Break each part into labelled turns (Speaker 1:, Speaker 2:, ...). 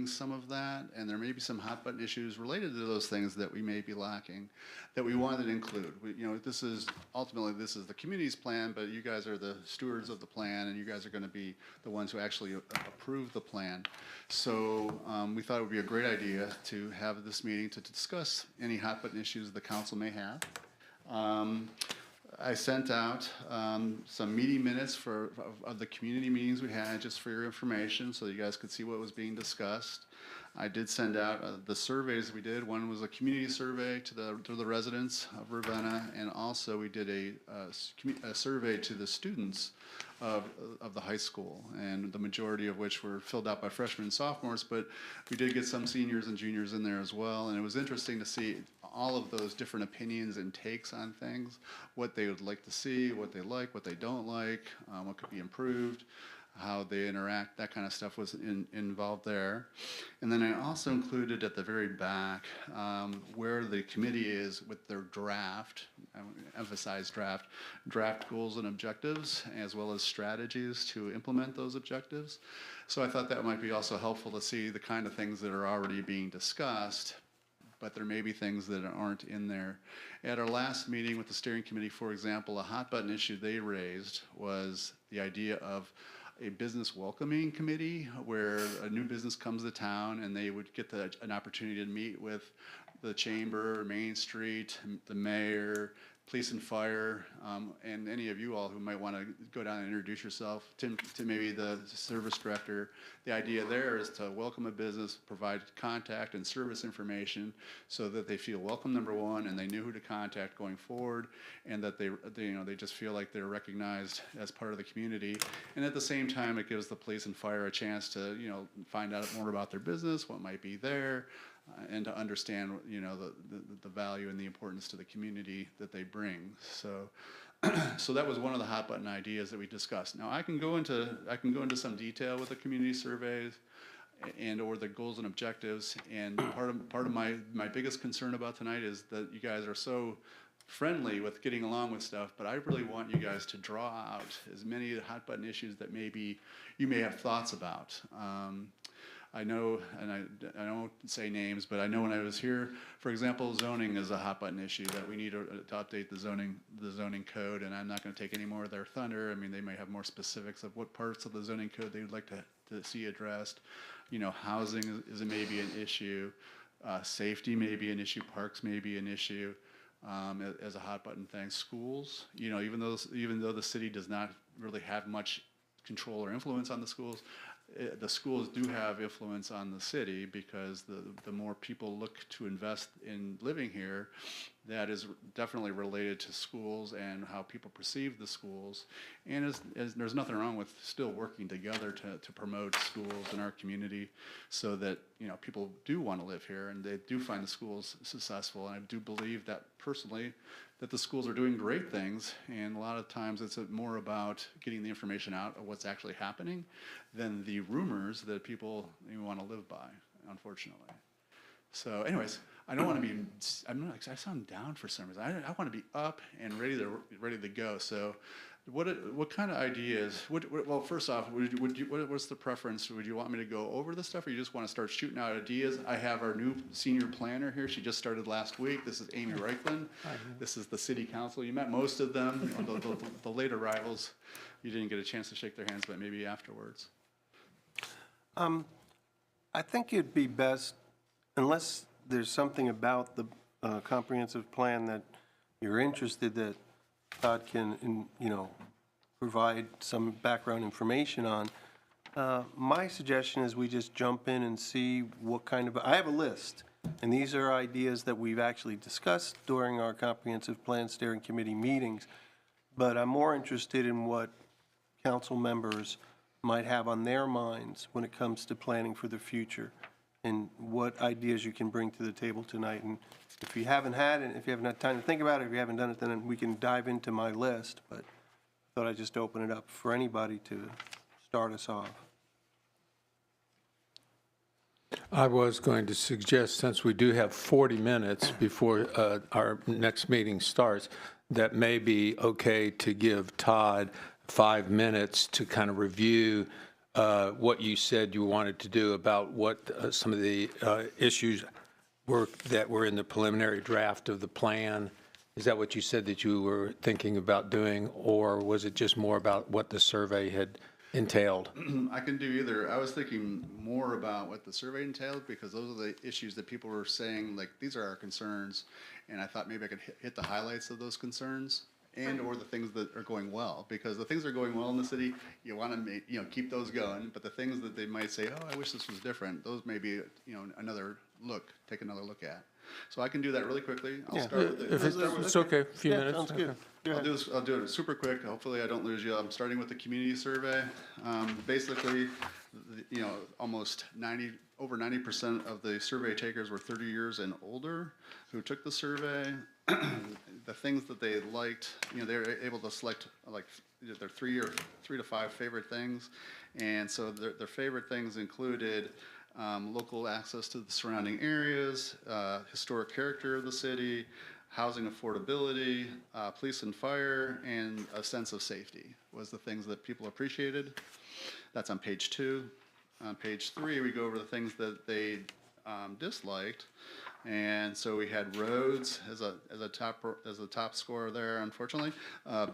Speaker 1: some of that, and there may be some hot button issues related to those things that we may be lacking, that we wanted to include. This is ultimately the community's plan, but you guys are the stewards of the plan, and you guys are going to be the ones who actually approve the plan. So we thought it would be a great idea to have this meeting to discuss any hot button issues the council may have. I sent out some meeting minutes of the community meetings we had, just for your information, so you guys could see what was being discussed. I did send out the surveys we did. One was a community survey to the residents of Ravenna, and also we did a survey to the students of the high school, and the majority of which were filled out by freshmen and sophomores, but we did get some seniors and juniors in there as well, and it was interesting to see all of those different opinions and takes on things, what they would like to see, what they like, what they don't like, what could be improved, how they interact, that kind of stuff was involved there. And then I also included at the very back where the committee is with their draft, I emphasize draft goals and objectives, as well as strategies to implement those objectives. So I thought that might be also helpful to see the kind of things that are already being discussed, but there may be things that aren't in there. At our last meeting with the steering committee, for example, a hot button issue they raised was the idea of a business welcoming committee where a new business comes to town and they would get an opportunity to meet with the chamber, Main Street, the mayor, police and fire, and any of you all who might want to go down and introduce yourself, to maybe the service director. The idea there is to welcome a business, provide contact and service information so that they feel welcome, number one, and they knew who to contact going forward, and that they just feel like they're recognized as part of the community. And at the same time, it gives the police and fire a chance to find out more about their business, what might be there, and to understand the value and the importance to the community that they bring. So so that was one of the hot button ideas that we discussed. Now I can go into some detail with the community surveys and or the goals and objectives, and part of my biggest concern about tonight is that you guys are so friendly with getting along with stuff, but I really want you guys to draw out as many hot button issues that maybe you may have thoughts about. I know, and I don't say names, but I know when I was here, for example, zoning is a hot button issue that we need to update the zoning code, and I'm not going to take any more of their thunder. I mean, they may have more specifics of what parts of the zoning code they would like to see addressed. Housing is maybe an issue, safety may be an issue, parks may be an issue. As a hot button thing, schools, even though the city does not really have much control or influence on the schools do have influence on the city, because the more people look to invest in living here, that is definitely related to schools and how people perceive the schools. And there's nothing wrong with still working together to promote schools in our community, so that people do want to live here and they do find the schools successful. And I do believe that personally, that the schools are doing great things, and a lot of times it's more about getting the information out of what's actually happening than the rumors that people want to live by, unfortunately. So anyways, I don't want to be, I sound down for some reason. I want to be up and ready to go. So what kind of ideas, well, first off, what's the preference? Would you want me to go over the stuff, or you just want to start shooting out ideas? I have our new senior planner here. She just started last week. This is Amy Reichland. This is the city council. You met most of them. The late arrivals, you didn't get a chance to shake their hands, but maybe afterwards.
Speaker 2: I think it'd be best, unless there's something about the comprehensive plan that you're interested that Todd can, provide some background information on. My suggestion is we just jump in and see what kind of, I have a list, and these are ideas that we've actually discussed during our comprehensive plan steering committee meetings, but I'm more interested in what council members might have on their minds when it comes to planning for the future, and what ideas you can bring to the table tonight. And if you haven't had time to think about it, if you haven't done it, then we can dive into my list. But I thought I'd just open it up for anybody to start us off.
Speaker 3: I was going to suggest, since we do have 40 minutes before our next meeting starts, that may be okay to give Todd 5 minutes to kind of review what you said you wanted to do about what some of the issues were that were in the preliminary draft of the plan? Is that what you said that you were thinking about doing, or was it just more about what the survey had entailed?
Speaker 1: I can do either. I was thinking more about what the survey entailed because those are the issues that people were saying, like, these are our concerns. And I thought maybe I could hit the highlights of those concerns and or the things that are going well, because the things that are going well in the city, you want to keep those going, but the things that they might say, oh, I wish this was different, those may be take another look at. So I can do that really quickly. I'll start with
Speaker 3: If it's okay, a few
Speaker 2: Yeah,
Speaker 3: minutes?
Speaker 2: sounds good.
Speaker 3: Okay.
Speaker 1: I'll do it super quick. Hopefully I don't lose you. I'm starting with the community survey. Basically, almost over 90% of the survey takers were 30 years and older who took the survey. The things that they liked, they were able to select like their 3 to 5 favorite things. And so their favorite things included local access to the surrounding areas, historic character of the city, housing affordability, police and fire, and a sense of safety was the things that people appreciated. That's on page 2. On page 3, we go over the things that they disliked. And so we had roads as a top score there, unfortunately.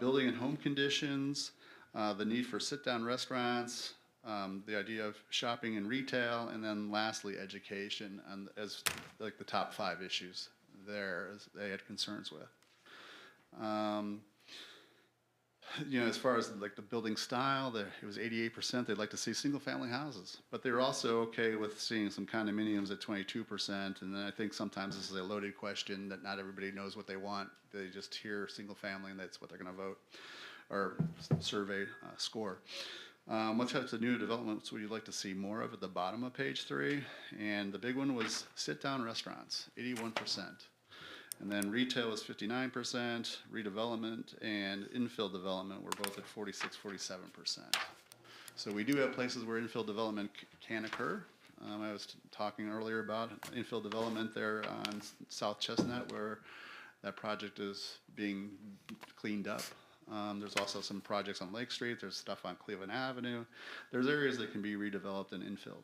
Speaker 1: Building and home conditions, the need for sit-down restaurants, the idea of shopping and retail, and then lastly, education, and as like the top 5 issues there as they had concerns with. As far as like the building style, it was 88%. They'd like to see single-family houses, but they were also okay with seeing some condominiums at 22%. And then I think sometimes this is a loaded question that not everybody knows what they want. They just hear single-family, and that's what they're going to vote or survey score. What types of new developments would you like to see more of at the bottom of page 3? And the big one was sit-down restaurants, 81%. And then retail was 59%, redevelopment and infill development were both at 46-47%. So we do have places where infill development can occur. I was talking earlier about infill development there on South Chestnut, where that project is being cleaned up. There's also some projects on Lake Street. There's stuff on Cleveland Avenue. There's areas that can be redeveloped and infilled.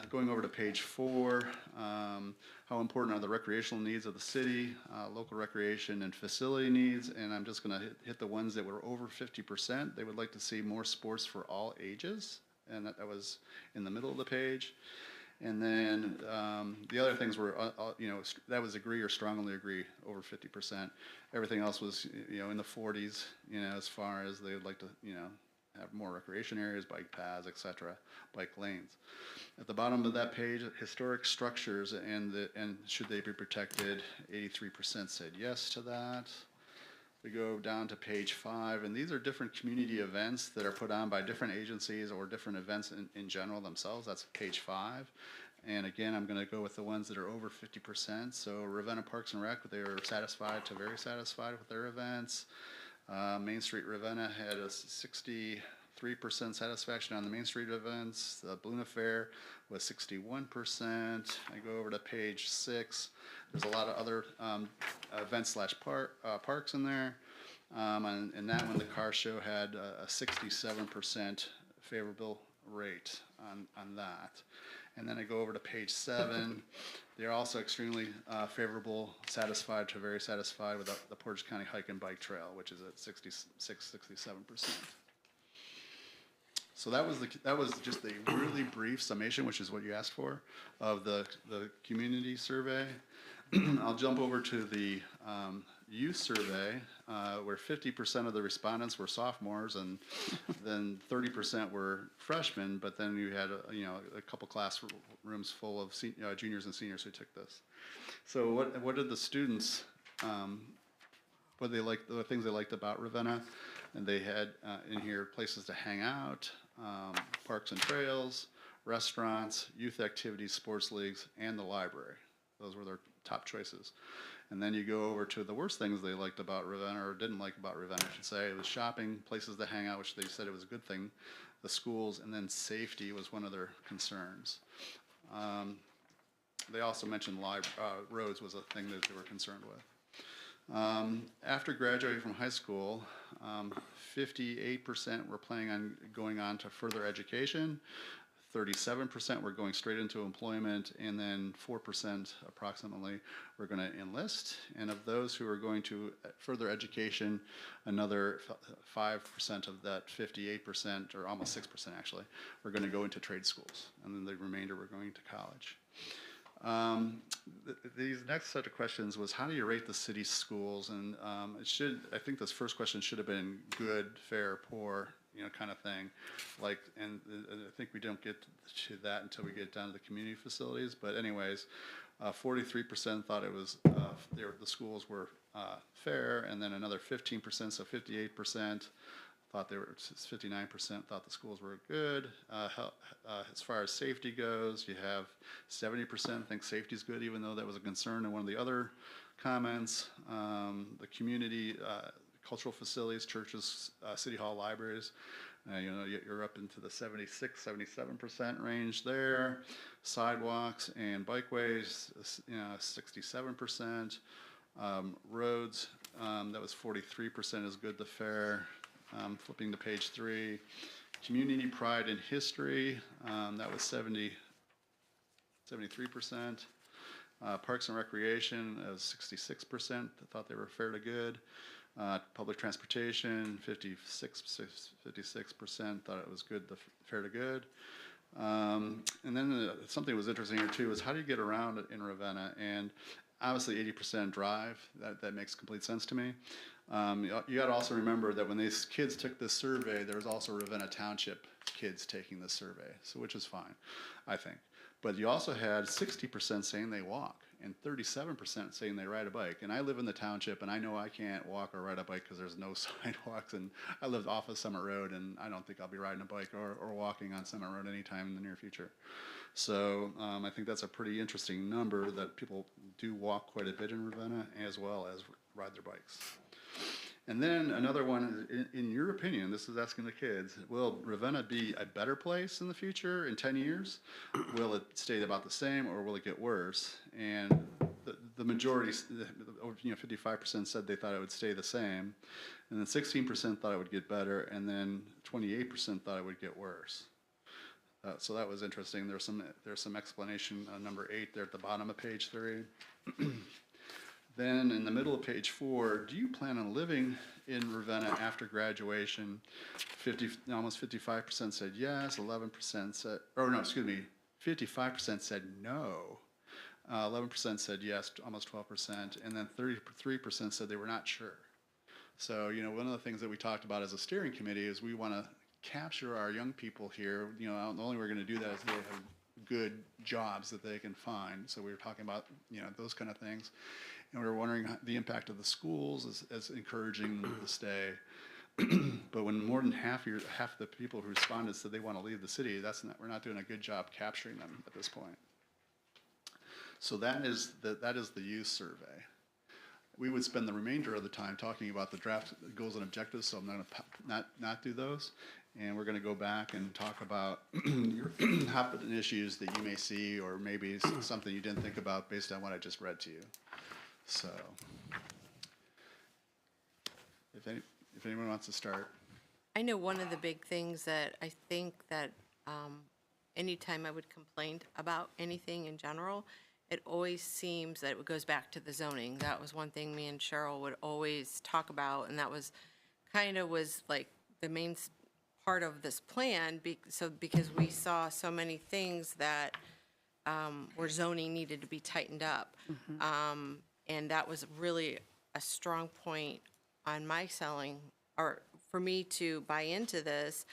Speaker 1: Going over to page 4, how important are the recreational needs of the city, local recreation and facility needs, and I'm just going to hit the ones that were over 50%. They would like to see more sports for all ages, and that was in the middle of the page. And then the other things were, that was agree or strongly agree, over 50%. Everything else was, in the 40s, as far as they would like to, have more recreation areas, bike paths, etc., bike lanes. At the bottom of that page, historic structures and should they be protected, 83% said yes to that. We go down to page 5, and these are different community events that are put on by different agencies or different events in general themselves. That's page 5. And again, I'm going to go with the ones that are over 50%. So Ravenna Parks and Rec, they are satisfied to very satisfied with their events. Main Street Ravenna had a 63% satisfaction on the Main Street events. The Balloon Affair was 61%. I go over to page 6. There's a lot of other events / parks in there. And that one, the car show had a 67% favorable rate on that. And then I go over to page 7. They're also extremely favorable, satisfied to very satisfied with the Portage County Hike and Bike Trail, which is at 67%. So that was just a really brief summation, which is what you asked for, of the community survey. I'll jump over to the youth survey, where 50% of the respondents were sophomores, and then 30% were freshmen. But then you had a couple classrooms full of juniors and seniors who took this. So what did the students? What they liked, the things they liked about Ravenna, and they had in here places to hang out, parks and trails, restaurants, youth activities, sports leagues, and the library. Those were their top choices. And then you go over to the worst things they liked about Ravenna, or didn't like about Ravenna, I should say. It was shopping, places to hang out, which they said it was a good thing, the schools, and then safety was one of their concerns. They also mentioned roads was a thing that they were concerned with. After graduating from high school, 58% were planning on going on to further education, 37% were going straight into employment, and then 4% approximately were going to enlist. And of those who are going to further education, another 5% of that 58%, or almost 6% actually, were going to go into trade schools, and then the remainder were going to college. These next set of questions was, how do you rate the city schools? And I think this first question should have been good, fair, poor, kind of thing. And I think we don't get to that until we get down to the community facilities. But anyways, 43% thought it was, the schools were fair, and then another 15%, so 58%, thought they were, 59% thought the schools were good. As far as safety goes, you have 70% think safety is good, even though that was a concern in one of the other comments. The community, cultural facilities, churches, city hall, libraries, you're up into the 76, 77% range there. Sidewalks and bikeways, 67%. Roads, that was 43% is good to fair. Flipping to page 3, community pride and history, that was 73%. Parks and recreation, that was 66%, thought they were fair to good. Public transportation, 56% thought it was good to fair to good. And then something that was interesting here too is, how do you get around in Ravenna? And obviously 80% drive, that makes complete sense to me. You got to also remember that when these kids took this survey, there was also Ravenna Township kids taking this survey, so which is fine, I think. But you also had 60% saying they walk and 37% saying they ride a bike. And I live in the township, and I know I can't walk or ride a bike because there's no sidewalks. And I live off of Summit Road, and I don't think I'll be riding a bike or walking on Summit Road anytime in the near future. So I think that's a pretty interesting number, that people do walk quite a bit in Ravenna as well as ride their bikes. And then another one, in your opinion, this is asking the kids, will Ravenna be a better place in the future in 10 years? Will it stay about the same, or will it get worse? And the majority, 55% said they thought it would stay the same. And then 16% thought it would get better, and then 28% thought it would get worse. So that was interesting. There's some explanation on number 8 there at the bottom of page 3. Then in the middle of page 4, do you plan on living in Ravenna after graduation? Almost 55% said yes, 11% said, 55% said no. 11% said yes, almost 12%, and then 33% said they were not sure. So, one of the things that we talked about as a steering committee is we want to capture our young people here. The only way we're going to do that is they have good jobs that they can find. So we were talking about, those kind of things. And we were wondering the impact of the schools as encouraging them to stay. But when more than half the people who responded said they want to leave the city, we're not doing a good job capturing them at this point. So that is the youth survey. We would spend the remainder of the time talking about the draft goals and objectives, so I'm going to not do those. And we're going to go back and talk about your hot button issues that you may see, or maybe something you didn't think about based on what I just read to you. So, if anyone wants to start.
Speaker 4: I know one of the big things that I think that anytime I would complain about anything in general, it always seems that it goes back to the zoning. That was one thing me and Cheryl would always talk about, and that was like the main part of this plan, because we saw so many things that where zoning needed to be tightened up. Mm-hmm. And that was really a strong point on my selling, or for me to buy into this,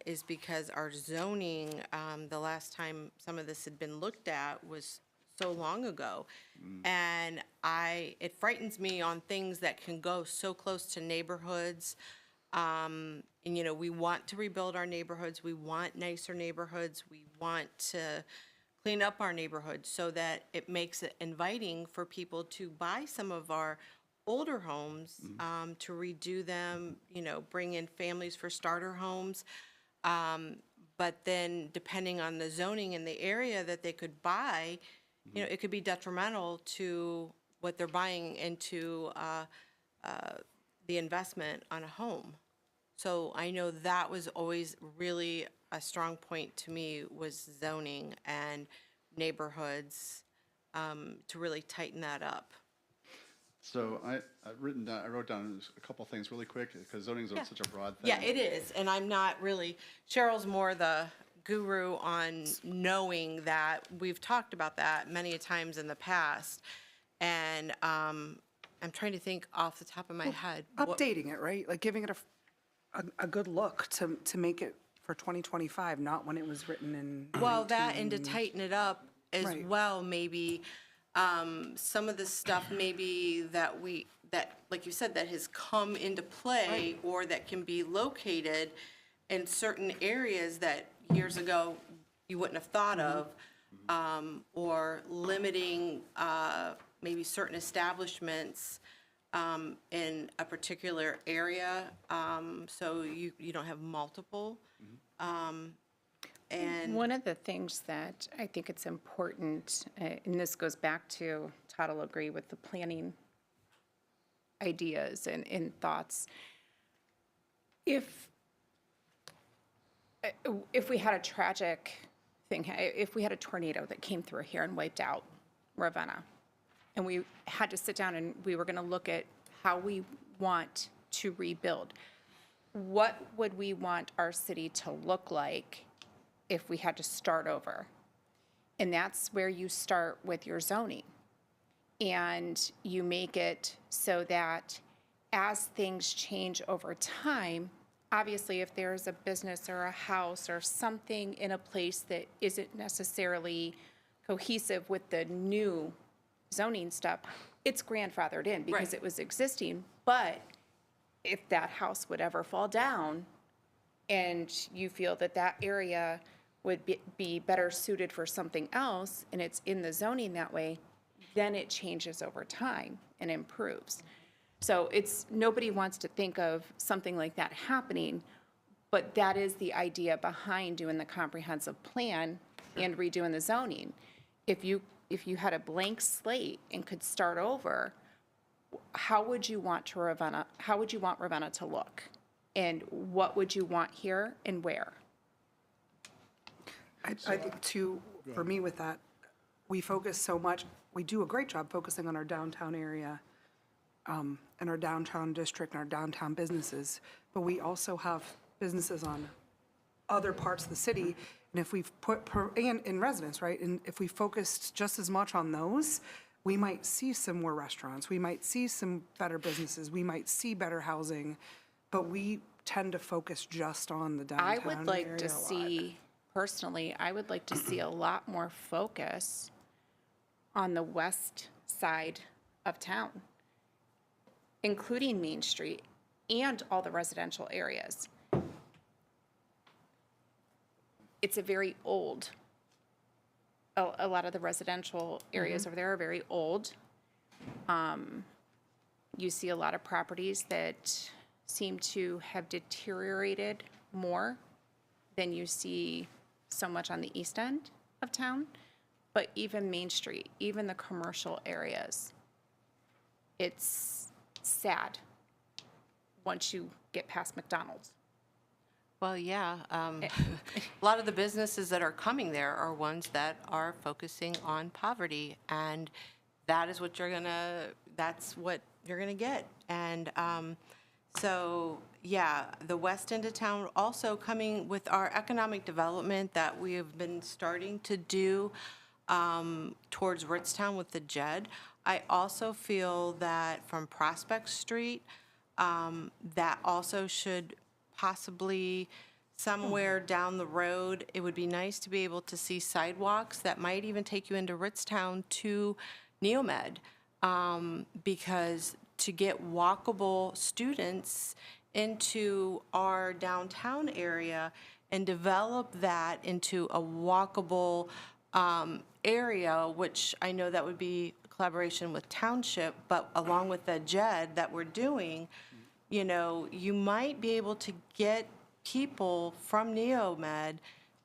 Speaker 4: is because our zoning, the last time some of this had been looked at was so long ago. And it frightens me on things that can go so close to neighborhoods. And, we want to rebuild our neighborhoods. We want nicer neighborhoods. We want to clean up our neighborhoods so that it makes it inviting for people to buy some of our older homes, to redo them, bring in families for starter homes. But then depending on the zoning in the area that they could buy, it could be detrimental to what they're buying into the investment on a home. So I know that was always really a strong point to me, was zoning and neighborhoods, to really tighten that up.
Speaker 1: So I wrote down a couple things really quick, because zoning is such a broad thing.
Speaker 4: Yeah, it is, and I'm not really, Cheryl's more the guru on knowing that. We've talked about that many a times in the past, and I'm trying to think off the top of my head.
Speaker 5: Updating it, right? Like giving it a good look to make it for 2025, not when it was written in.
Speaker 4: Well, that and to tighten it up as
Speaker 5: Right.
Speaker 4: well, maybe, some of the stuff maybe that like you said, that has come into play or that can be located in certain areas that years ago you wouldn't have thought of, or limiting, maybe certain establishments, in a particular area, so you don't have multiple. And
Speaker 6: One of the things that I think it's important, and this goes back to, Todd will agree with the planning ideas and thoughts. If we had a tragic thing, if we had a tornado that came through here and wiped out Ravenna, and we had to sit down and we were going to look at how we want to rebuild, what would we want our city to look like if we had to start over? And that's where you start with your zoning. And you make it so that as things change over time, obviously if there's a business or a house or something in a place that isn't necessarily cohesive with the new zoning stuff, it's grandfathered in because
Speaker 4: Right.
Speaker 6: it was existing. But if that house would ever fall down and you feel that that area would be better suited for something else, and it's in the zoning that way, then it changes over time and improves. So nobody wants to think of something like that happening, but that is the idea behind doing the comprehensive plan and redoing the zoning. If you had a blank slate and could start over, how would you want Ravenna to look? And what would you want here and where?
Speaker 5: I think too, for me with that, we focus so much, we do a great job focusing on our downtown area, and our downtown district and our downtown businesses, but we also have businesses on other parts of the city, and if we've and in residents, right? And if we focused just as much on those, we might see some more restaurants, we might see some better businesses, we might see better housing, but we tend to focus just on the downtown
Speaker 6: I
Speaker 5: area
Speaker 6: would like to
Speaker 5: a lot.
Speaker 6: see, personally, I would like to see a lot more focus on the west side of town, including Main Street and all the residential areas. It's a very old, a lot of the residential areas over there are very old. You see a lot of properties that seem to have deteriorated more than you see so much on the east end of town. But even Main Street, even the commercial areas, it's sad once you get past McDonald's.
Speaker 4: well, yeah, a lot of the businesses that are coming there are ones that are focusing on poverty, and that's what you're gonna get. And so, yeah, the west end of town also coming with our economic development that we have been starting to do towards Ritztown with the JED. I also feel that from Prospect Street, that also should possibly somewhere down the road, it would be nice to be able to see sidewalks that might even take you into Ritztown to Neomed, because to get walkable students into our downtown area and develop that into a walkable area, which I know that would be a collaboration with Township, but along with the JED that we're doing, you know, you might be able to get people from Neomed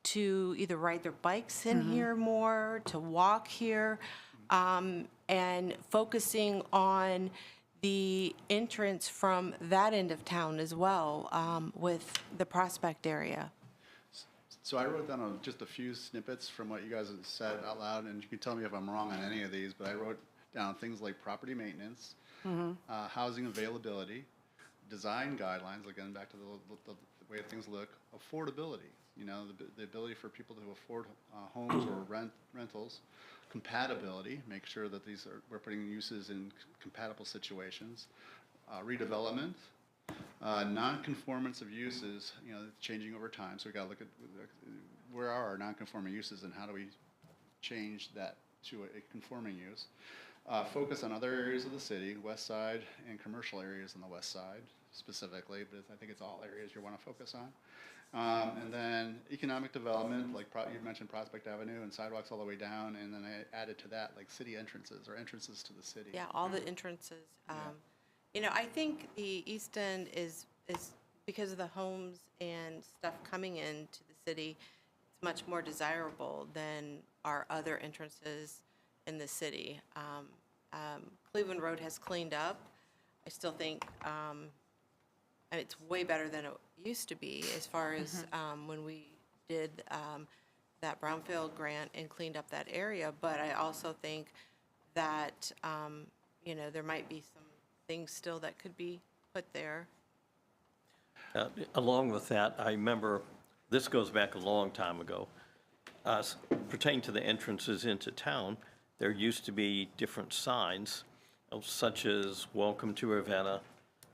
Speaker 4: to either ride their bikes in here more, to walk here, and focusing on the entrance from that end of town as well, with the Prospect area.
Speaker 1: So I wrote down just a few snippets from what you guys have said out loud, and you can tell me if I'm wrong on any of these, but I wrote down things like property maintenance, housing availability, design guidelines, again, back to the way things look, affordability, the ability for people to afford homes or rentals, compatibility, make sure that we're putting uses in compatible situations, redevelopment, non-conformance of uses, changing over time. So we got to look at where are our non-conforming uses and how do we change that to a conforming use. Focus on other areas of the city, west side and commercial areas on the west side specifically, but I think it's all areas you want to focus on. And then economic development, like you mentioned Prospect Avenue and sidewalks all the way down, and then I added to that like city entrances or entrances to the city.
Speaker 4: Yeah, all the entrances. I think the East End is because of the homes and stuff coming into the city, it's much more desirable than our other entrances in the city. Cleveland Road has cleaned up. I still think it's way better than it used to be as far as when we did that brownfield grant and cleaned up that area. But I also think that, there might be some things still that could be put there.
Speaker 7: Along with that, I remember, this goes back a long time ago, pertaining to the entrances into town, there used to be different signs, such as "Welcome to Ravenna,"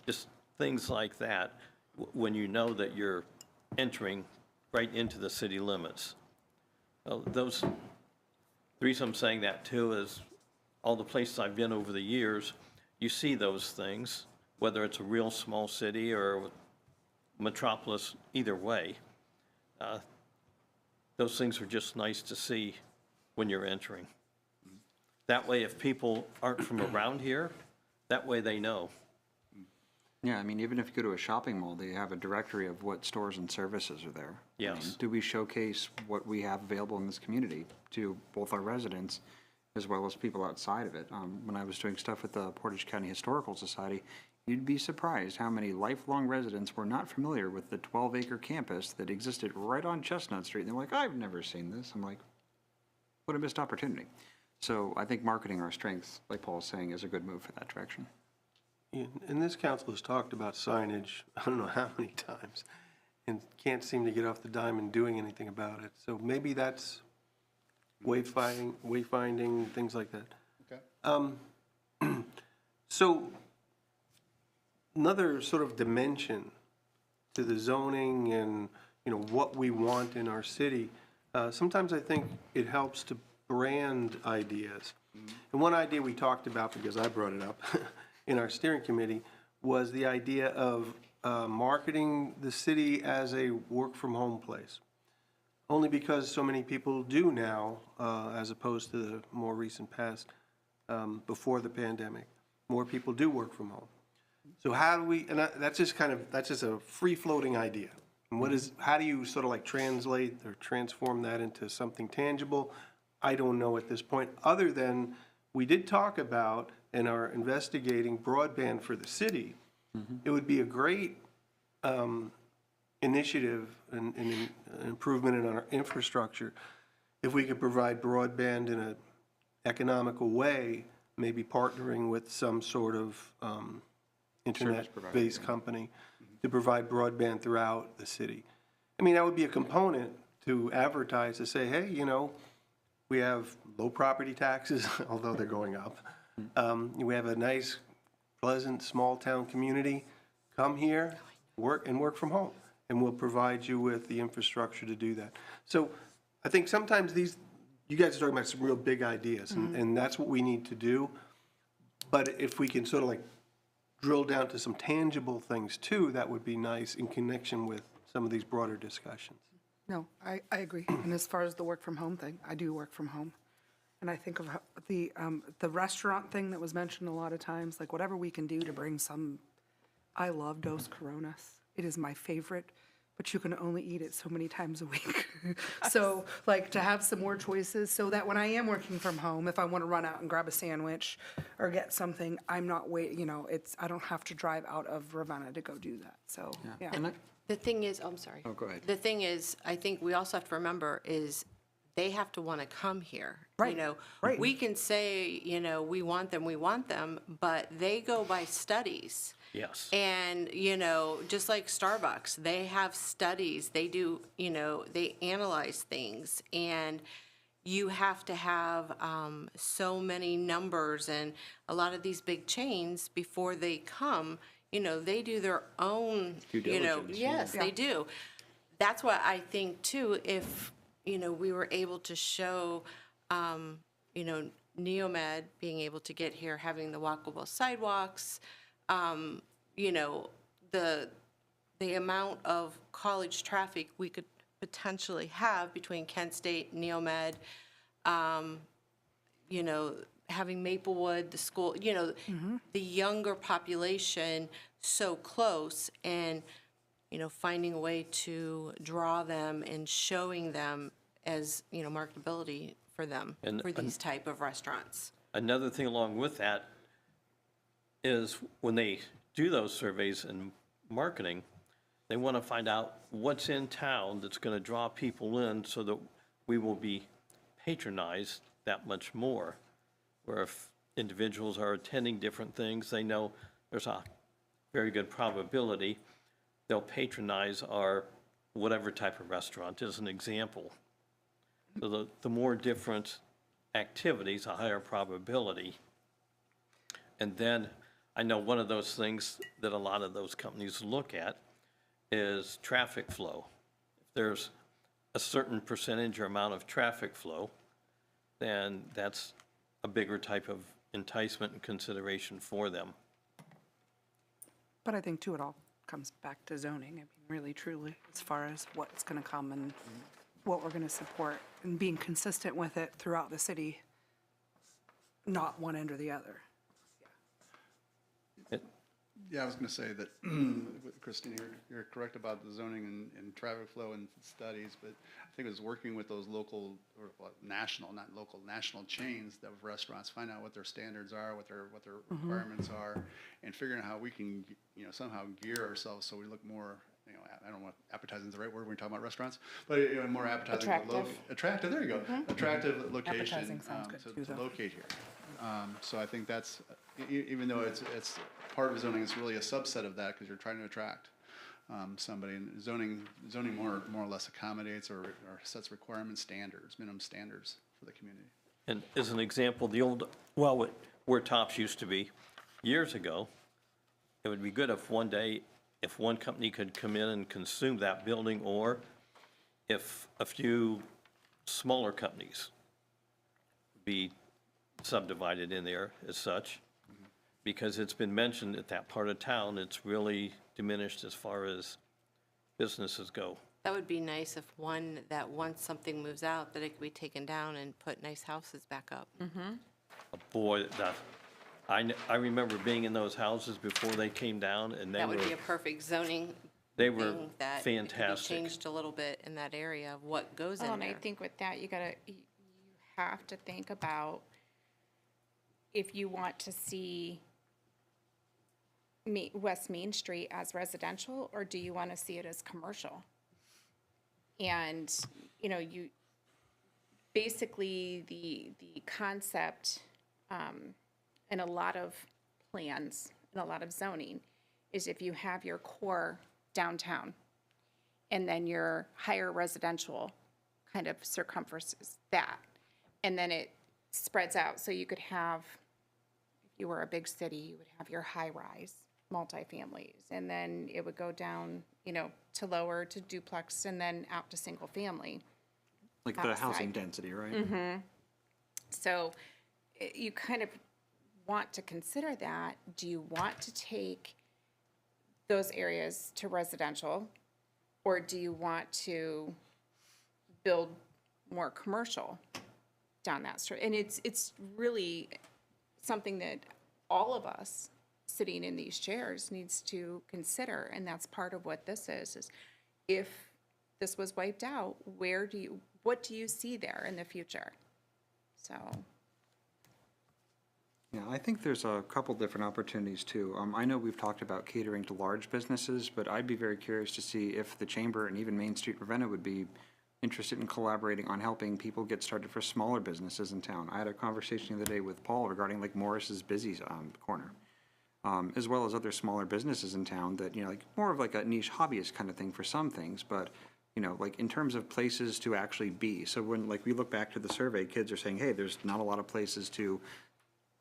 Speaker 7: just things like that, when you know that you're entering right into the city limits. The reason I'm saying that too is all the places I've been over the years, you see those things, whether it's a real small city or metropolis, either way. Those things are just nice to see when you're entering. That way, if people aren't from around here, that way they know.
Speaker 8: Yeah, I mean, even if you go to a shopping mall, they have a directory of what stores and services are there. I mean,
Speaker 7: Yes.
Speaker 8: do we showcase what we have available in this community to both our residents as well as people outside of it? When I was doing stuff with the Portage County Historical Society, you'd be surprised how many lifelong residents were not familiar with the 12-acre campus that existed right on Chestnut Street. And they're like, I've never seen this. I'm like, what a missed opportunity. So I think marketing our strengths, like Paul was saying, is a good move for that direction.
Speaker 2: Yeah, and this council has talked about signage, I don't know how many times, and can't seem to get off the dime in doing anything about it. So maybe that's wayfinding, things like that.
Speaker 1: Okay.
Speaker 2: So another sort of dimension to the zoning and, what we want in our city, sometimes I think it helps to brand ideas. And one idea we talked about, because I brought it up in our steering committee, was the idea of marketing the city as a work-from-home place. Only because so many people do now, as opposed to the more recent past, before the pandemic. More people do work from home. So how do we, and that's just a free-floating idea. And how do you sort of like translate or transform that into something tangible? I don't know at this point, other than we did talk about and are investigating broadband for the city. It would be a great initiative and improvement in our infrastructure if we could provide broadband in an economical way, maybe partnering with some sort of internet-based company to provide broadband throughout the city. I mean, that would be a component to advertise, to say, hey, we have low property taxes, although they're going up. We have a nice, pleasant, small-town community. Come here, work from home, and we'll provide you with the infrastructure to do that. So I think sometimes you guys are talking about some real big ideas, and that's what we need to do. But if we can sort of like drill down to some tangible things too, that would be nice in connection with some of these broader discussions.
Speaker 5: No, I agree. And as far as the work from home thing, I do work from home. And I think of the restaurant thing that was mentioned a lot of times, like whatever we can do to bring some, I love Dos Coronas. It is my favorite but you can only eat it so many times a week. So like to have some more choices so that when I am working from home, if I want to run out and grab a sandwich or get something, I'm not I don't have to drive out of Ravenna to go do that. So, yeah.
Speaker 8: And
Speaker 4: The thing is, I'm sorry.
Speaker 8: Oh, go ahead.
Speaker 4: The thing is, I think we also have to remember is they have to want to come here.
Speaker 5: Right, right.
Speaker 4: We can say, we want them, but they go by studies.
Speaker 7: Yes.
Speaker 4: And, just like Starbucks, they have studies, they do, they analyze things. And you have to have so many numbers, and a lot of these big chains, before they come, they do their own,
Speaker 8: Due diligence,
Speaker 4: yes, they do. That's why I think too, if, we were able to show, Neomed being able to get here, having the walkable sidewalks, the amount of college traffic we could potentially have between Kent State, Neomed, having Maplewood, the school, the younger population so close, and, finding a way to draw them and showing them as, marketability for them,
Speaker 7: And-
Speaker 4: for these type of restaurants.
Speaker 7: Another thing along with that is when they do those surveys and marketing, they want to find out what's in town that's going to draw people in so that we will be patronized that much more. Where if individuals are attending different things, they know there's a very good probability they'll patronize our whatever type of restaurant, as an example. So the more different activities, a higher probability. And then I know one of those things that a lot of those companies look at is traffic flow. If there's a certain percentage or amount of traffic flow, then that's a bigger type of enticement and consideration for them.
Speaker 5: But I think too, it all comes back to zoning. I mean, really, truly, as far as what's going to come and what we're going to support, and being consistent with it throughout the city, not one end or the other.
Speaker 1: Yeah, I was going to say that, Christine, you're correct about the zoning and traffic flow and studies, but I think it was working with those local, or national, not local, national chains of restaurants, find out what their standards are, what their requirements are, and figuring out how we can, somehow gear ourselves so we look more, I don't know what appetizing is the right word when we're talking about restaurants, but more appetizing. Attractive, there you go. Attractive location
Speaker 5: Appetizing sounds good too,
Speaker 1: to
Speaker 5: though.
Speaker 1: locate here. So I think that's, even though it's part of zoning, it's really a subset of that because you're trying to attract somebody. And zoning more or less accommodates or sets requirements, minimum standards for the community.
Speaker 7: And as an example, the old, where Tops used to be years ago, it would be good if one day, if one company could come in and consume that building, or if a few smaller companies be subdivided in there as such, because it's been mentioned that that part of town, it's really diminished as far as businesses go.
Speaker 4: That would be nice if once something moves out, that it could be taken down and put nice houses back up.
Speaker 7: Boy, I remember being in those houses before they came down, and
Speaker 4: That would be a perfect zoning
Speaker 7: they were
Speaker 4: thing that it could be
Speaker 7: fantastic.
Speaker 4: changed a little bit in that area of what goes in
Speaker 6: And I
Speaker 4: there.
Speaker 6: think with that, you have to think about if you want to see West Main Street as residential, or do you want to see it as commercial? And, you, basically, the concept in a lot of plans, in a lot of zoning, is if you have your core downtown, and then your higher residential kind of circumferences that, and then it spreads out. So you could have, if you were a big city, you would have your high-rise multifamilies, and then it would go down, to lower, to duplex, and then out to single family.
Speaker 8: Like the
Speaker 6: outside.
Speaker 8: housing density, right?
Speaker 6: So you kind of want to consider that. Do you want to take those areas to residential, or do you want to build more commercial down that street? And it's really something that all of us sitting in these chairs needs to consider, and that's part of what this is if this was wiped out, what do you see there in the future? So,
Speaker 8: Yeah, I think there's a couple different opportunities too. I know we've talked about catering to large businesses, but I'd be very curious to see if the Chamber and even Main Street Ravenna would be interested in collaborating on helping people get started for smaller businesses in town. I had a conversation the other day with Paul regarding like Morris's Busy Corner, as well as other smaller businesses in town that, you know, like more of like a niche hobbyist kind of thing for some things, but you know, like in terms of places to actually be. So when like we look back to the survey, kids are saying, hey, there's not a lot of places to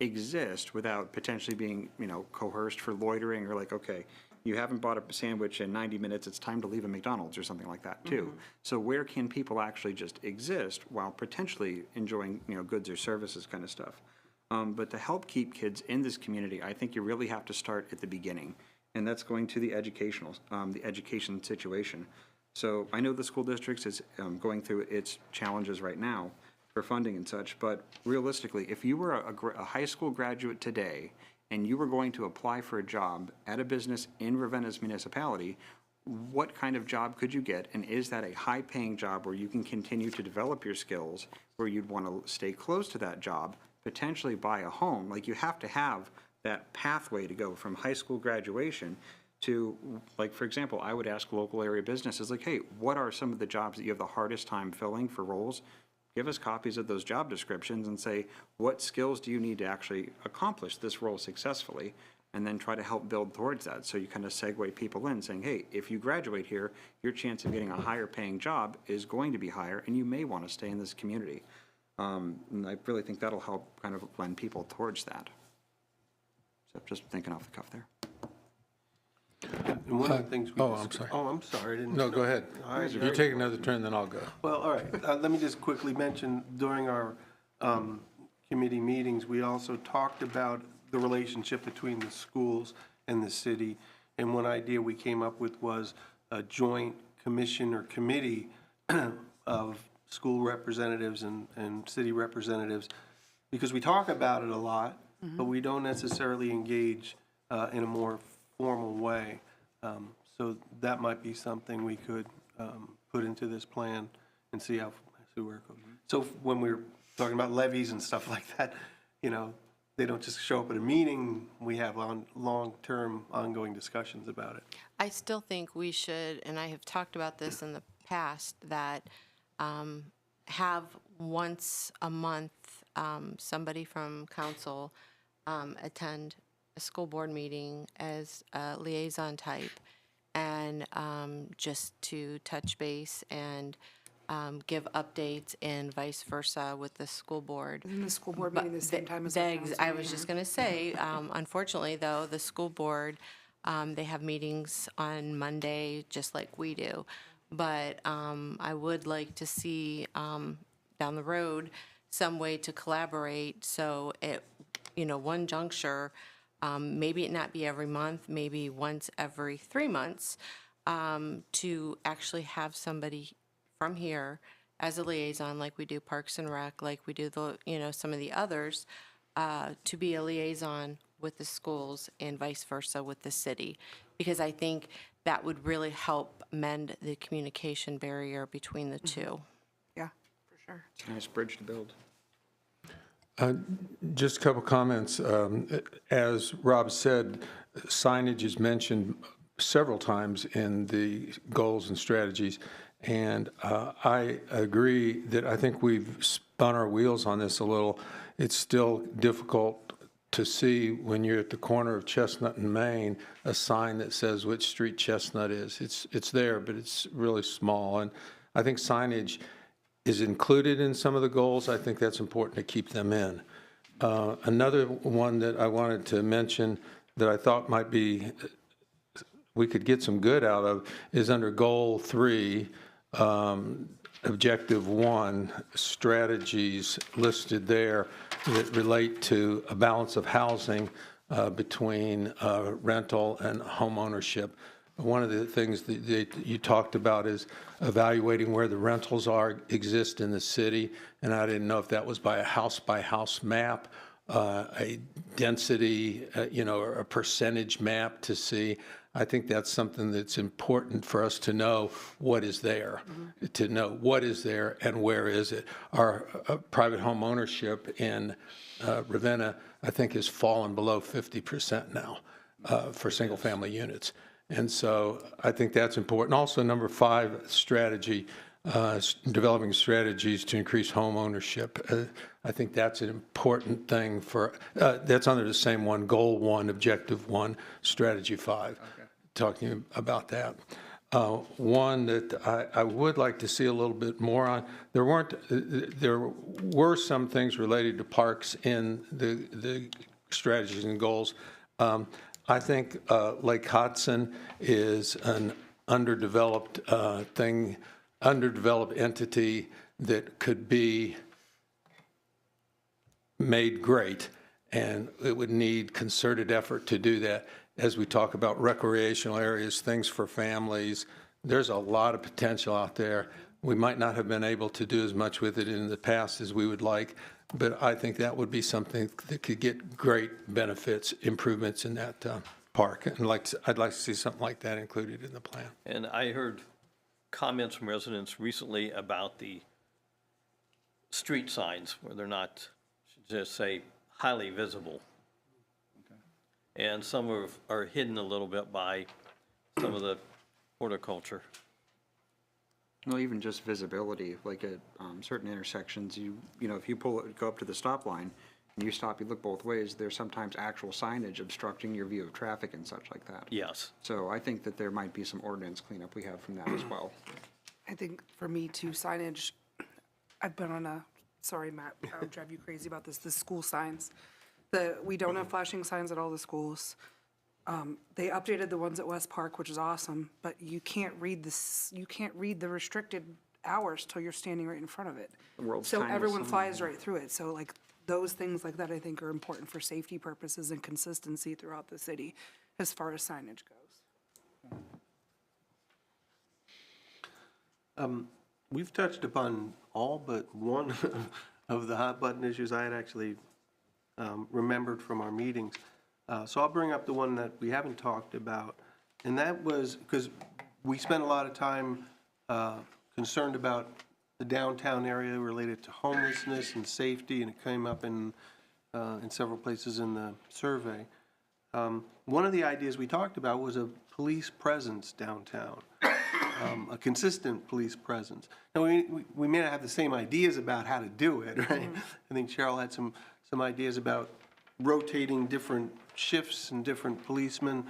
Speaker 8: exist without potentially being, you know, coerced for loitering, or like, okay, you haven't bought a sandwich in 90 minutes, it's time to leave a McDonald's or something like that too. So where can people actually just exist while potentially enjoying, you know, goods or services kind of stuff? But to help keep kids in this community, I think you really have to start at the beginning, and that's going to the education situation. So I know the school districts is going through its challenges right now for funding and such, but realistically, if you were a high school graduate today and you were going to apply for a job at a business in Ravenna's municipality, what kind of job could you get? And is that a high-paying job where you can continue to develop your skills, where you'd want to stay close to that job, potentially buy a home? Like, you have to have that pathway to go from high school graduation to, like, for example, I would ask local area businesses, like, hey, what are some of the jobs that you have the hardest time filling for roles? Give us copies of those job descriptions and say, what skills do you need to actually accomplish this role successfully? And then try to help build towards that. So you kind of segue people in saying, hey, if you graduate here, your chance of getting a higher paying job is going to be higher, and you may want to stay in this community. And I really think that'll help kind of lend people towards that. So just thinking off the cuff there.
Speaker 2: And one of the things we
Speaker 3: I'm sorry.
Speaker 2: Oh, I'm sorry. I didn't
Speaker 3: No, go ahead.
Speaker 2: All right,
Speaker 3: You take another turn, then I'll go.
Speaker 2: Well, all right, let me just quickly mention, during our committee meetings, we also talked about the relationship between the schools and the city, and one idea we came up with was a joint commission or committee of school representatives and city representatives, because we talk about it a lot, but we don't necessarily engage in a more formal way. So that might be something we could put into this plan and see where it goes. So when we're talking about levies and stuff like that, you know, they don't just show up at a meeting. We have long-term ongoing discussions about it.
Speaker 4: I still think we should, and I have talked about this in the past, that have once a month somebody from council attend a school board meeting as a liaison type, and just to touch base and give updates and vice versa with the school board.
Speaker 5: Isn't the school board meeting the same time as the council
Speaker 4: I was
Speaker 5: meeting?
Speaker 4: just going to say, unfortunately, though, the school board, they have meetings on Monday, just like we do. But I would like to see down the road some way to collaborate, so at, one juncture, maybe it not be every month, maybe once every 3 months, to actually have somebody from here as a liaison, like we do Parks and Rec, like we do some of the others, to be a liaison with the schools and vice versa with the city. Because I think that would really help mend the communication barrier between the two.
Speaker 5: Yeah, for sure.
Speaker 8: It's a nice bridge to build.
Speaker 3: Just a couple comments. As Rob said, signage is mentioned several times in the goals and strategies, and I agree that I think we've spun our wheels on this a little. It's still difficult to see when you're at the corner of Chestnut and Main a sign that says which street Chestnut is. It's there, but it's really small, and I think signage is included in some of the goals. I think that's important to keep them in. Another one that I wanted to mention that I thought might be, we could get some good out of, is under Goal 3, Objective 1, strategies listed there that relate to a balance of housing between rental and home ownership. One of the things that you talked about is evaluating where the rentals exist in the city, and I didn't know if that was by a house map, a density, or a percentage map to see. I think that's something that's important for us to know what is there, to know what is there and where is it. Our private home ownership in Ravenna, I think, has fallen below 50% now for single-family units. And so I think that's important. Also, number 5, strategy, developing strategies to increase home ownership. I think that's an important thing for, that's under the same one, goal 1, objective 1, strategy 5, talking about that. One that I would like to see a little bit more on, there were some things related to parks in the strategies and goals. I think Lake Hudson is an underdeveloped underdeveloped entity that could be made great, and it would need concerted effort to do that. As we talk about recreational areas, things for families, there's a lot of potential out there. We might not have been able to do as much with it in the past as we would like, but I think that would be something that could get great benefits, improvements in that park. And I'd like to see something like that included in the plan.
Speaker 7: And I heard comments from residents recently about the street signs where they're not, just say, highly visible. And some are hidden a little bit by some of the horticulture.
Speaker 8: Well, even just visibility, like at certain intersections, you know, if you go up to the stop line and you stop, you look both ways, there's sometimes actual signage obstructing your view of traffic and such like that.
Speaker 7: Yes.
Speaker 8: So I think that there might be some ordinance cleanup we have from that as well.
Speaker 5: I think for me too, signage, I've been on sorry, Matt, I'll drive you crazy about this, the school signs. We don't have flashing signs at all the schools. They updated the ones at West Park, which is awesome, but you can't read the restricted hours till you're standing right in front of it.
Speaker 8: The world's
Speaker 5: So
Speaker 8: tiniest
Speaker 5: everyone
Speaker 8: sign.
Speaker 5: flies right through it. So like those things like that, I think are important for safety purposes and consistency throughout the city as far as signage goes.
Speaker 2: We've touched upon all but one of the hot button issues I had actually remembered from our meetings. So I'll bring up the one that we haven't talked about. And that was, because we spent a lot of time concerned about the downtown area related to homelessness and safety, and it came up in several places in the survey. One of the ideas we talked about was a police presence downtown, a consistent police presence. Now, we may not have the same ideas about how to do it, right? I think Cheryl had some ideas about rotating different shifts and different policemen.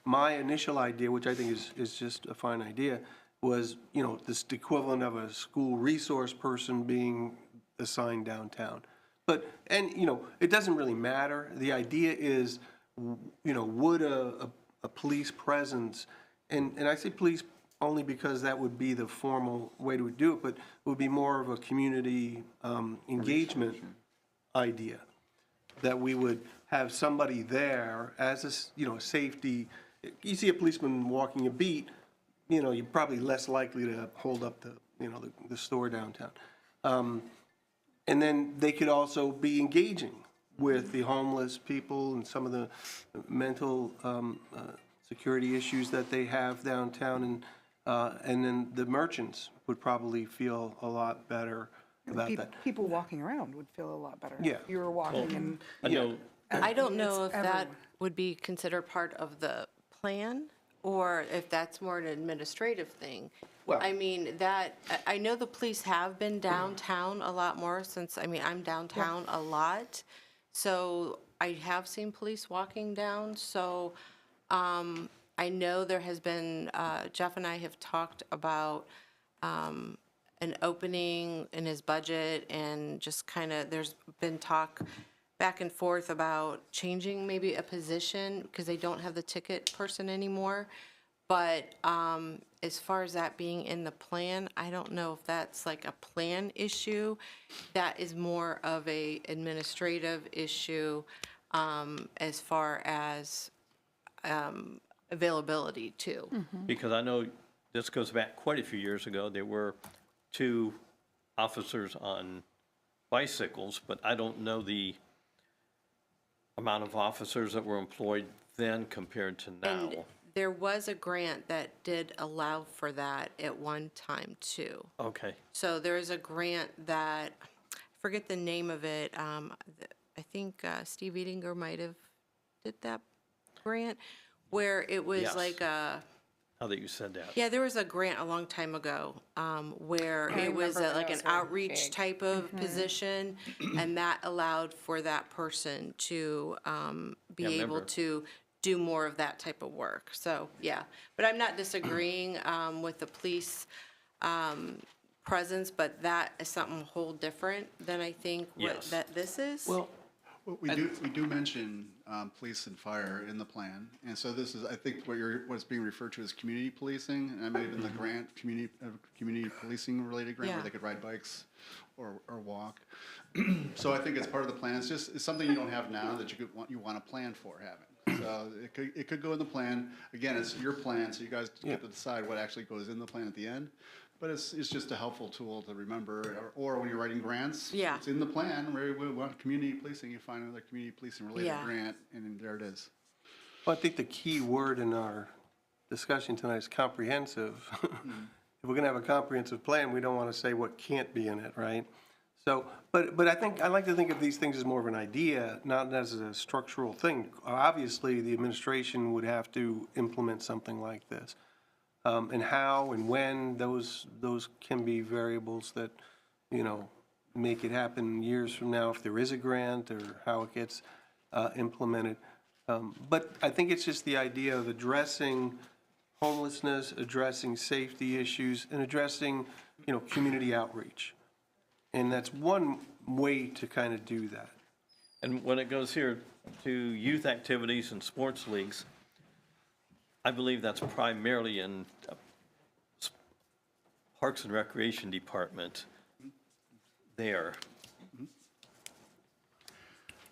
Speaker 2: My initial idea, which I think is just a fine idea, was, you know, this equivalent of a school resource person being assigned downtown. But, and, you know, it doesn't really matter. The idea is, you know, would a police presence, and I say police only because that would be the formal way to do it, but it would be more of a community engagement idea, that we would have somebody there as a, you know, safety. You see a policeman walking a beat, you know, you're probably less likely to hold up the, you know, the store downtown. And then they could also be engaging with the homeless people and some of the mental security issues that they have downtown, and then the merchants would probably feel a lot better about that.
Speaker 5: People walking around would feel a lot better.
Speaker 2: Yeah.
Speaker 5: You were walking and.
Speaker 7: I know,
Speaker 4: I don't know if that
Speaker 5: everyone.
Speaker 4: would be considered part of the plan, or if that's more an administrative thing.
Speaker 2: Well-
Speaker 4: I mean, I know the police have been downtown a lot more since, I mean, I'm downtown a lot. So I have seen police walking down, so I know there has been, Jeff and I have talked about an opening in his budget, and just kind of, there's been talk back and forth about changing maybe a position because they don't have the ticket person anymore. But as far as that being in the plan, I don't know if that's like a plan issue. That is more of a administrative issue as far as availability too.
Speaker 7: because I know this goes back quite a few years ago, there were 2 officers on bicycles, but I don't know the amount of officers that were employed then compared to
Speaker 4: And
Speaker 7: now?
Speaker 4: there was a grant that did allow for that at one time too.
Speaker 7: Okay,
Speaker 4: So there is a grant that, I forget the name of it, I think Steve Edinger might have did that grant, where it was
Speaker 7: Yes.
Speaker 4: like a,
Speaker 7: now that you said that.
Speaker 4: yeah, there was a grant a long time ago, where
Speaker 6: I
Speaker 4: it was
Speaker 6: remember
Speaker 4: like an
Speaker 6: those were
Speaker 4: outreach
Speaker 6: big.
Speaker 4: type of position, and that allowed for that person to be
Speaker 7: Yeah, I
Speaker 4: able
Speaker 7: remember.
Speaker 4: to do more of that type of work. So, yeah, but I'm not disagreeing with the police presence, but that is something whole different than I think what
Speaker 7: Yes.
Speaker 4: that this is.
Speaker 2: Well,
Speaker 1: Well, we do mention police and fire in the plan, and so this is, I think, what's being referred to as community policing, and I may have been the grant, community policing related grant, where
Speaker 4: Yeah.
Speaker 1: they could ride bikes or walk. So I think it's part of the plan. It's something you don't have now that you want to plan for having. So it could go in the plan. Again, it's your plan, so you guys get to decide what actually goes in the plan at the end. But it's just a helpful tool to remember, or when you're writing grants,
Speaker 4: Yeah.
Speaker 1: it's in the plan where we want community policing, you find another community policing related
Speaker 4: Yeah.
Speaker 1: grant, and then there it is.
Speaker 2: I think the key word in our discussion tonight is comprehensive. If we're going to have a comprehensive plan, we don't want to say what can't be in it, right? So, but I like to think of these things as more of an idea, not as a structural thing. Obviously, the administration would have to implement something like this. And how and when, those can be variables that, make it happen years from now if there is a grant, or how it gets implemented. But I think it's just the idea of addressing homelessness, addressing safety issues, and addressing, community outreach. And that's one way to kind of do that.
Speaker 7: And when it goes here to youth activities and sports leagues, I believe that's primarily in Parks and Recreation Department there.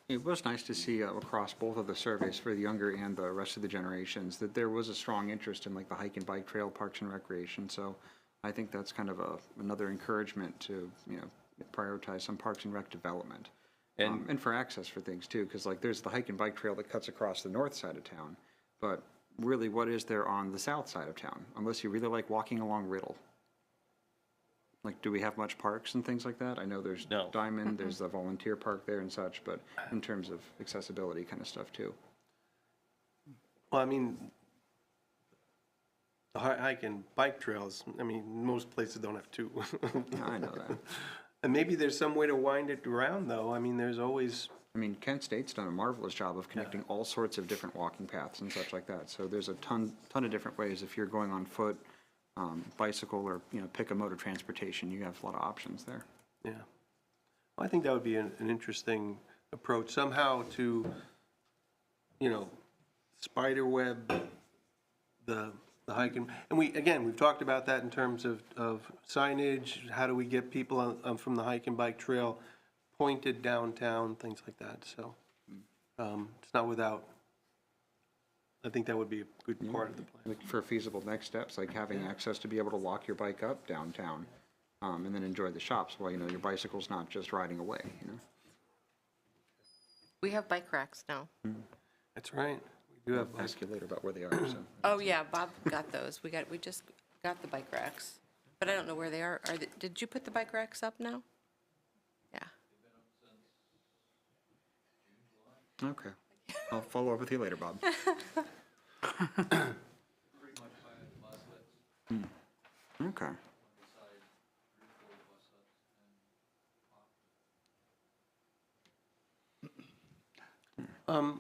Speaker 8: It was nice to see across both of the surveys for the younger and the rest of the generations that there was a strong interest in like the hike and bike trail, parks and recreation. So I think that's kind of another encouragement to, prioritize some parks and rec development. And for access for things too, because like there's the hike and bike trail that cuts across the north side of town. But really, what is there on the south side of town? Unless you really like walking along Riddle. Like, do we have much parks and things like that? I know there's
Speaker 7: No.
Speaker 8: Diamond, there's the volunteer park there and such, but in terms of accessibility kind of stuff too.
Speaker 2: Well, I mean, the hike and bike trails, most places don't have two.
Speaker 8: Yeah, I know that.
Speaker 2: And maybe there's some way to wind it around, though. There's always,
Speaker 8: Kent State's done a marvelous job of connecting all sorts of different walking paths and such like that. So there's a ton of different ways. If you're going on foot, bicycle, or, pick a mode of transportation, you have a lot of options there.
Speaker 2: yeah. Well, I think that would be an interesting approach, somehow to, spider web the hiking. And we've talked about that in terms of signage. How do we get people from the hike and bike trail pointed downtown, things like that. So it's not without, I think that would be a good part of the plan.
Speaker 8: Like for feasible next steps, like having access to be able to walk your bike up downtown, and then enjoy the shops while, your bicycle's not just riding away,
Speaker 4: We have bike racks now.
Speaker 2: That's right. We do have
Speaker 8: I'll ask you later about where they are, so.
Speaker 4: Oh, yeah, Bob got those. We just got the bike racks, but I don't know where they are. Did you put the bike racks up now? Yeah.
Speaker 8: Okay. I'll follow up with you later, Bob. Okay.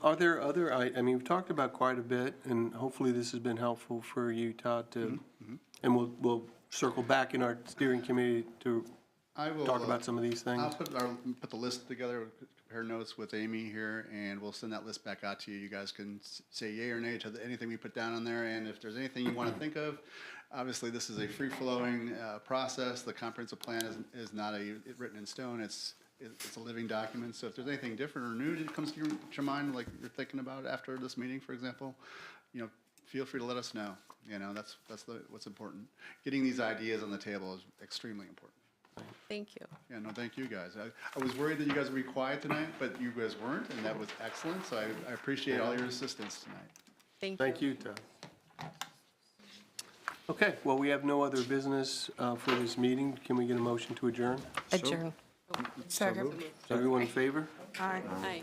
Speaker 2: Are there other, we've talked about quite a bit, and hopefully this has been helpful for you, Todd, to, and we'll circle back in our steering committee to
Speaker 1: I will
Speaker 2: talk about some of these things.
Speaker 1: I'll put the list together, compare notes with Amy here, and we'll send that list back out to you. You guys can say yay or nay to anything we put down on there, and if there's anything you want to think of, obviously this is a free-flowing process. The comprehensive plan is not written in stone. It's a living document. So if there's anything different or new that comes to your mind, like you're thinking about after this meeting, for example, feel free to let us know. That's what's important. Getting these ideas on the table is extremely important.
Speaker 4: Thank you.
Speaker 1: Yeah, no, thank you guys. I was worried that you guys would be quiet tonight, but you guys weren't, and that was excellent, so I appreciate all your assistance tonight.
Speaker 4: Thank you.
Speaker 2: Thank you, Todd. Okay, well, we have no other business for this meeting. Can we get a motion to adjourn?
Speaker 4: Adjourn.
Speaker 5: Second.
Speaker 2: Everyone in favor?
Speaker 5: Aye.
Speaker 4: Aye.